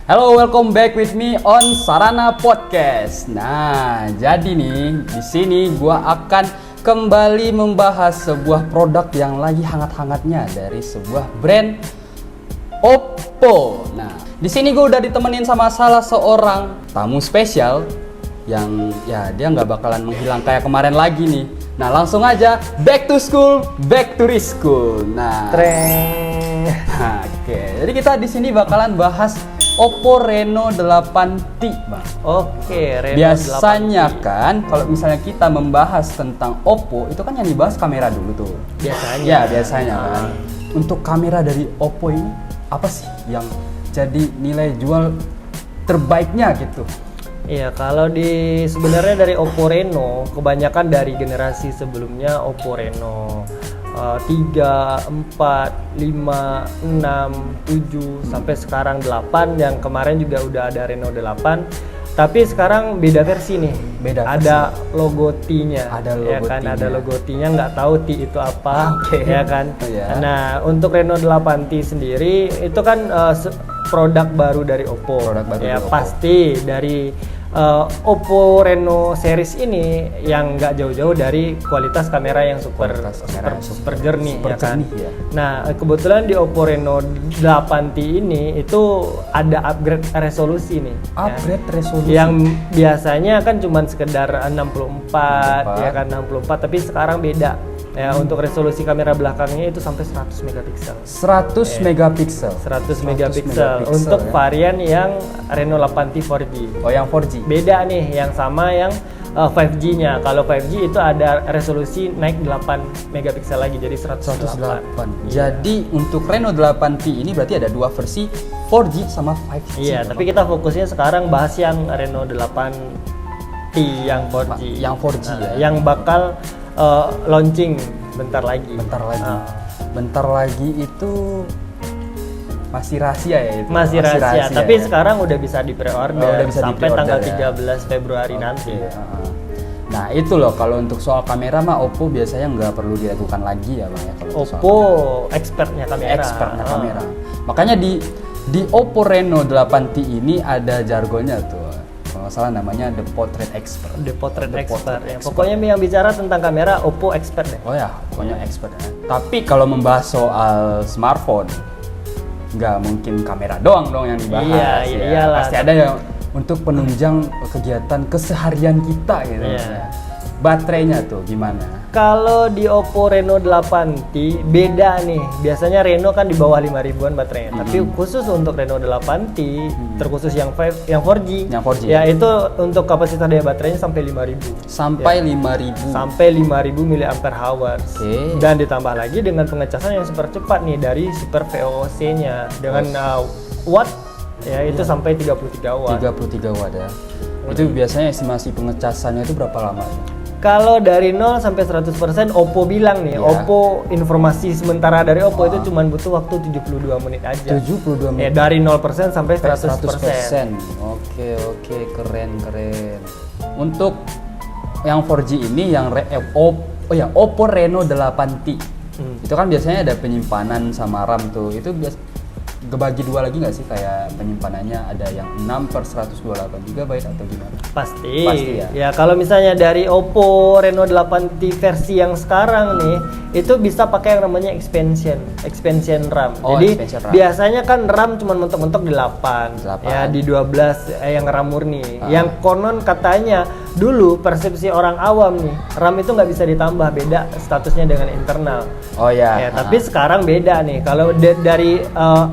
Hello, welcome back with me on Sarana Podcast. Nah, jadi nih di sini gua akan kembali membahas sebuah produk yang lagi hangat-hangatnya dari sebuah brand Oppo. Nah, di sini gue udah ditemenin sama salah seorang tamu spesial yang ya dia nggak bakalan menghilang kayak kemarin lagi nih. Nah, langsung aja back to school, back to reschool. Nah, oke. Jadi kita di sini bakalan bahas Oppo Reno 8T, Bang. Oke, Reno Biasanya 8T. kan kalau misalnya kita membahas tentang Oppo, itu kan yang dibahas kamera dulu tuh. Biasanya. Ya, biasanya kan. Untuk kamera dari Oppo ini apa sih yang jadi nilai jual terbaiknya gitu? Iya, kalau sebenarnya dari Oppo Reno, kebanyakan dari generasi sebelumnya Oppo Reno 3, 4, 5, 6, 7 sampai sekarang 8, yang kemarin juga udah ada Reno 8. Tapi sekarang beda versi nih. Ada logo T-nya. Ada logo ya kan, T-nya. ada logo T-nya, nggak tahu T itu apa, ya kan. Oh, ya. Nah, untuk Reno 8T sendiri itu kan produk baru dari Oppo. Produk baru ya dari Oppo. Pasti dari Oppo Reno series ini yang nggak jauh-jauh dari kualitas kamera yang super jernih, super ya kan. jernih, ya. Nah, kebetulan di Oppo Reno 8T ini itu ada upgrade resolusi nih. Upgrade resolusi. Yang biasanya kan cuma sekedar 64, ya kan, 64, tapi sekarang beda. Ya, untuk resolusi kamera belakangnya itu sampai 100 megapiksel. 100 megapiksel. 100 megapiksel untuk ya. varian yang Reno 8T 4G. Oh, yang 4G. Beda nih yang sama yang 5G-nya. Kalau 5G itu ada resolusi naik 8 megapiksel lagi, jadi 108. Jadi untuk Reno 8T ini berarti ada dua versi, 4G sama 5G. Iya, tapi kita fokusnya sekarang bahas yang Reno 8T yang 4G. Yang 4G ya. Yang bakal launching bentar lagi. Bentar lagi itu masih rahasia ya itu. Masih rahasia, tapi ya. sekarang udah bisa di pre-order Udah bisa sampai di-pre-order tanggal ya. 13 Februari nanti. Nah, itu loh, kalau untuk soal kamera mah Oppo biasanya nggak perlu diragukan lagi ya, Bang ya, kalau untuk soal Oppo expertnya kamera. expertnya kamera. Makanya di Oppo Reno 8T ini ada jargonnya tuh. Kalau nggak salah namanya The Portrait Expert. The Portrait Expert. Ya, pokoknya yang bicara tentang kamera Oppo expert deh. Oh ya, pokoknya expert ya. Tapi kalau membahas soal smartphone, nggak mungkin kamera doang dong yang dibahas. Iya, ya. iyalah. Pasti ada yang untuk penunjang kegiatan keseharian kita gitu. Iya. Baterainya tuh gimana? Kalau di Oppo Reno 8T beda nih. Biasanya Reno kan di bawah 5.000-an baterainya. Tapi khusus untuk Reno 8T, terkhusus yang 4G. Yang 4G. Ya, itu untuk kapasitas daya baterainya sampai 5.000. Sampai 5.000. Sampai 5.000 mAh. Oke. Dan ditambah lagi dengan pengecasan yang super cepat nih dari Super VOC-nya dengan watt ya itu sampai 33 watt. 33 watt ya. Itu biasanya estimasi pengecasannya itu berapa lama? Kalau dari 0 sampai 100% Oppo bilang nih, Iya. Oppo informasi sementara dari Oppo itu cuma butuh waktu 72 menit aja. 72 Ya, menit. dari 0% sampai 100%. Oke, keren. Untuk yang 4G ini yang Oppo Reno 8T. Itu kan biasanya ada penyimpanan sama RAM tuh. Itu kebagi dua lagi nggak sih, kayak penyimpanannya ada yang 6/128 GB atau gimana? Pasti ya. ya. Kalau misalnya dari Oppo Reno 8T versi yang sekarang nih, itu bisa pakai yang namanya expansion RAM. Oh, Jadi expansion RAM. biasanya kan RAM cuma mentok-mentok di 8, 8. ya di 12 yang RAM murni. Yang konon katanya dulu persepsi orang awam nih, RAM itu nggak bisa ditambah, beda statusnya dengan internal. Oh ya. Tapi sekarang beda nih. Kalau dari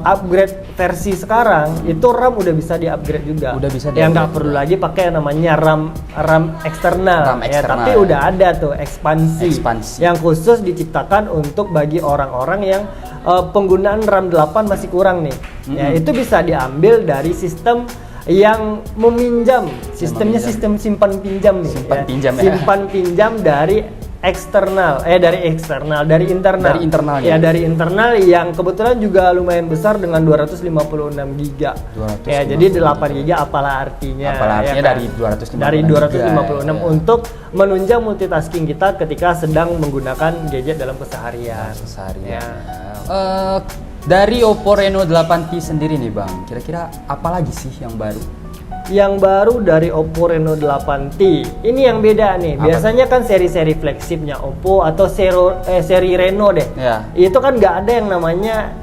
upgrade versi sekarang itu RAM udah bisa di-upgrade juga. Udah bisa Yang nggak di-upgrade perlu lagi pakai yang namanya RAM eksternal. RAM Ya, eksternal. tapi udah ada tuh ekspansi. Ekspansi. Yang khusus diciptakan untuk bagi orang-orang yang penggunaan RAM 8 masih kurang nih. Ya, itu bisa diambil dari sistem yang meminjam. Sistemnya sistem simpan pinjam nih. Simpan ya. pinjam ya. Simpan pinjam dari dari internal. Dari internalnya. Ya, dari internal yang kebetulan juga lumayan besar dengan 256 giga. 256 Ya, jadi 8 giga apalah artinya. Apalah artinya ya kan? dari 256 Dari 256 giga, ya. untuk menunjang multitasking kita ketika sedang menggunakan gadget dalam keseharian. Seharian. Ya. Dari Oppo Reno 8T sendiri nih Bang, kira-kira apa lagi sih yang baru? Yang baru dari Oppo Reno 8T, ini yang beda nih. Apa? Biasanya kan seri-seri flagshipnya Oppo atau seri Reno deh. Ya. Itu kan nggak ada yang namanya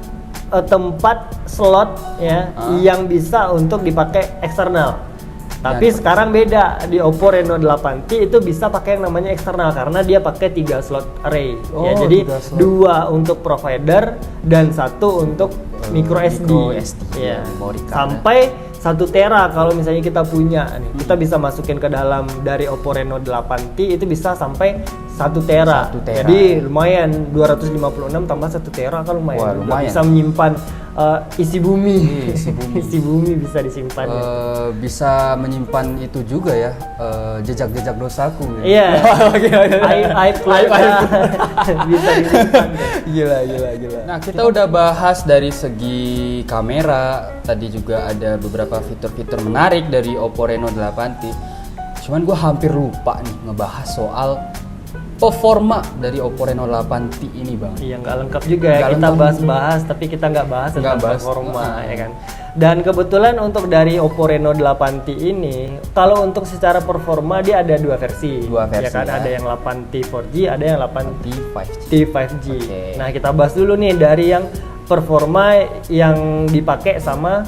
tempat slot ya yang bisa untuk dipakai eksternal. Tapi sekarang beda, di Oppo Reno 8T itu bisa pakai yang namanya eksternal karena dia pakai 3 slot array. Ya, jadi 2 untuk provider dan 1 untuk micro SD. Ya. Sampai 1 tera kalau misalnya kita punya nih. Kita bisa masukin ke dalam dari Oppo Reno 8T itu bisa sampai 1 tera. 1 tera. Jadi lumayan 256 tambah 1 tera kan lumayan. Wah, juga. lumayan. Bisa menyimpan isi bumi. Isi bumi. Isi bumi bisa disimpan. Ya. Bisa menyimpan itu juga ya, jejak-jejak dosaku. Iya. Aib keluarga bisa disimpan. Gila. Nah, kita udah bahas dari segi kamera, tadi juga ada beberapa fitur-fitur menarik dari Oppo Reno 8T. Cuman gue hampir lupa nih ngebahas soal performa dari Oppo Reno 8T ini Bang. Iya, nggak lengkap juga ya, Nggak kita lengkap. bahas-bahas tapi kita nggak bahas tentang Nggak bahas. performa ya kan. Dan kebetulan untuk dari Oppo Reno 8T ini, kalau untuk secara performa dia ada 2 versi. Dua versi, ya kan, ya. ada yang 8T 4G, ada yang 8T 5G. 5G. Oke. Nah, kita bahas dulu nih dari yang performa yang dipakai sama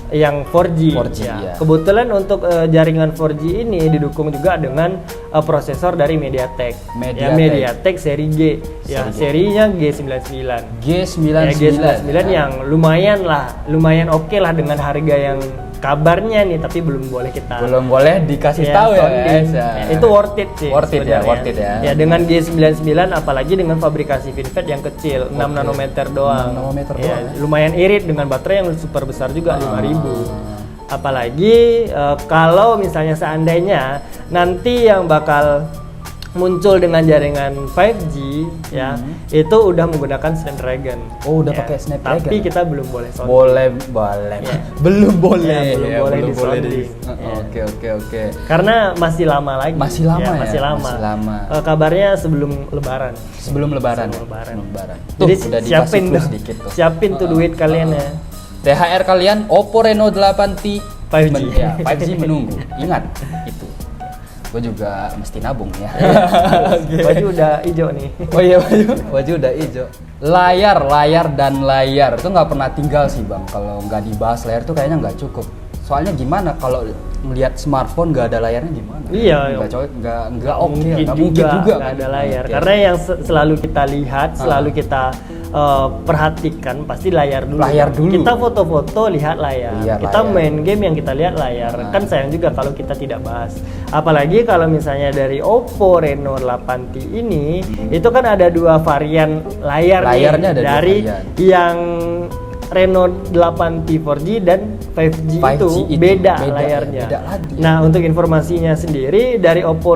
yang 4G. 4G, ya. ya. Kebetulan untuk jaringan 4G ini didukung juga dengan prosesor dari MediaTek. Ya, MediaTek seri G. Ya, serinya G99. G99. Ya, G99 yang lumayan oke lah dengan harga yang kabarnya nih, tapi belum boleh kita Belum boleh dikasih tahu ya guys. Ya. Itu worth it sih. Worth it ya, sebenarnya. worth it ya. Ya, dengan G99 apalagi dengan fabrikasi FinFET yang kecil, 6 nanometer doang. 6 nanometer Ya, doang ya. lumayan irit dengan baterai yang super besar juga 5000. Apalagi kalau misalnya seandainya nanti yang bakal muncul dengan jaringan 5G ya, itu udah menggunakan Snapdragon. Oh, udah Ya, pakai Snapdragon. Tapi kita belum boleh sounding. Boleh. Ya. Belum boleh. Ya, belum boleh belum boleh di-sounding. di- Oke. Karena masih lama lagi. Masih lama ya? Masih lama. Masih lama. Kabarnya sebelum Lebaran. Sebelum lebaran. Sebelum Lebaran. Tuh, Jadi udah dikasih siapin clue tuh, sedikit tuh. siapin tuh duit kalian ya. THR kalian Oppo Reno 8T 5G. 5G menunggu. Ingat itu. Gue juga mesti nabung ya. Baju udah hijau nih. Oh iya, baju udah hijau. Layar itu nggak pernah tinggal sih Bang. Kalau nggak dibahas layar tuh kayaknya nggak cukup. Soalnya gimana kalau melihat smartphone nggak ada layarnya gimana? Iya, nggak oke, nggak mungkin juga nggak kan? ada layar. Oke. Karena yang selalu kita lihat, selalu kita perhatikan pasti layar dulu. Layar dulu. Kita foto-foto lihat layar. Lihat Kita layar. main game yang kita lihat layar. Kan sayang juga kalau kita tidak bahas. Apalagi kalau misalnya dari Oppo Reno 8T ini, itu kan ada 2 varian layar nih. Layarnya ada 2 dari varian. yang Reno 8T 4G dan 5G, 5G itu itu beda beda, layarnya. beda lagi. Nah, untuk informasinya sendiri dari Oppo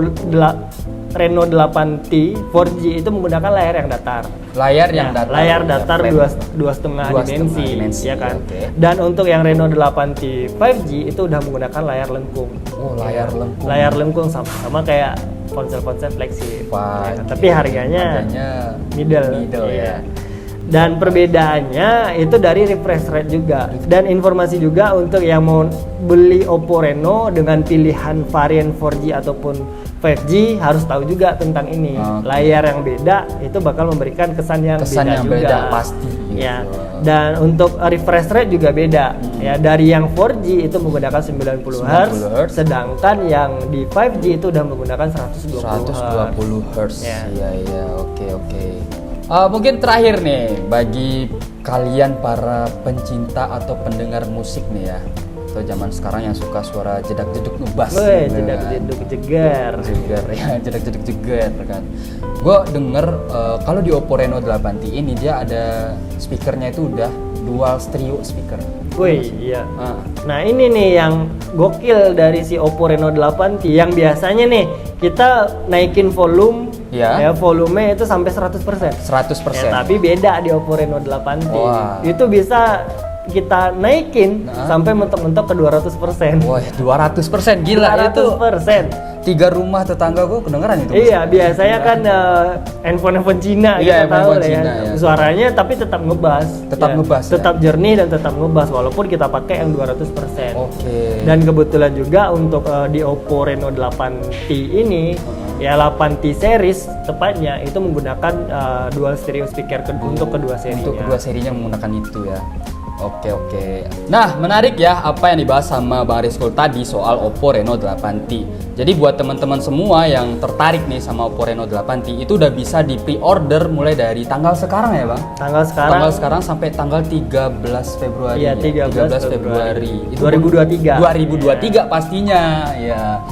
Reno 8T 4G itu menggunakan layar yang datar. Layar yang Ya, datar. layar datar flat. 2,5 2,5 dimensi, dimensi, ya kan. oke. Dan untuk yang Reno 8T 5G itu udah menggunakan layar lengkung. Oh, layar lengkung. Layar lengkung sama kayak ponsel-ponsel flagship. Wah, Ya kan? Tapi harganya middle ya. Dan perbedaannya itu dari refresh rate juga. Dan informasi juga untuk yang mau beli Oppo Reno dengan pilihan varian 4G ataupun 5G harus tahu juga tentang ini. Oke. Layar yang beda itu bakal memberikan kesan yang beda juga. beda pasti. Ya. Gitu. Dan untuk refresh rate juga beda. Ya, dari yang 4G itu menggunakan 90 Hz, 90 Hz. sedangkan yang di 5G itu udah menggunakan 120 Hz. Ya. Iya, oke. Mungkin terakhir nih bagi kalian para pencinta atau pendengar musik nih ya, atau zaman sekarang yang suka suara jedak-jeduk ngebas. Woi, gitu kan. jedak-jeduk jegar. Jegar ya, jedak-jeduk jegar kan. Gue denger kalau di Oppo Reno 8T ini dia ada speakernya itu udah dual stereo speaker. Woi, iya. Ah. Nah, ini nih yang gokil dari si Oppo Reno 8T yang biasanya nih kita naikin volume Ya. volume itu sampai 100%. 100%. Ya, tapi beda di Oppo Reno 8T. Wah. Itu bisa kita naikin sampai mentok-mentok ke 200%. Wah, 200% gila itu. 200%. 3 rumah tetangga gue kedengeran itu. Iya, biasanya kan handphone Cina Iya, kita tahu handphone lah ya. Cina, ya. Suaranya tapi tetap ngebass. Tetap ngebass, ya? Tetap jernih dan tetap ngebass walaupun kita pakai yang 200%. Oke. Dan kebetulan juga untuk di Oppo Reno 8T ini ya 8T series tepatnya itu menggunakan dual stereo speaker untuk kedua serinya. Untuk kedua serinya menggunakan itu ya. Oke. Nah, menarik ya apa yang dibahas sama Bang Rizkul tadi soal Oppo Reno 8T. Jadi buat teman-teman semua yang tertarik nih sama Oppo Reno 8T itu udah bisa di pre-order mulai dari tanggal sekarang ya, Bang? Tanggal sekarang sampai tanggal 13 Februari. Iya, 13 Februari. Itu 2023. 2023 pastinya. Ya.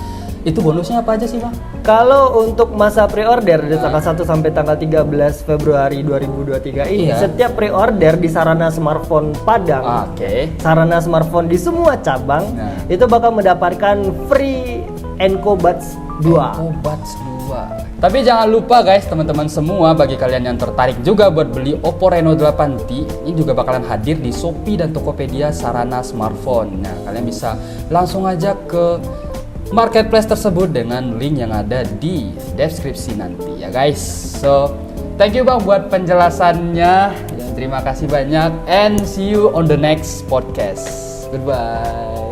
Itu bonusnya apa aja sih, Bang? Kalau untuk masa pre-order dari tanggal 1 sampai tanggal 13 Februari 2023 ini, setiap pre-order di sarana smartphone Padang, sarana smartphone di semua cabang, itu bakal mendapatkan free Encobuds 2. Encobuds 2. Tapi jangan lupa guys, teman-teman semua, bagi kalian yang tertarik juga buat beli Oppo Reno 8T, ini juga bakalan hadir di Shopee dan Tokopedia sarana smartphone. Nah, kalian bisa langsung aja ke marketplace tersebut dengan link yang ada di deskripsi nanti ya guys. So, thank you Bang buat penjelasannya. Ya, terima kasih banyak and see you on the next podcast. Goodbye.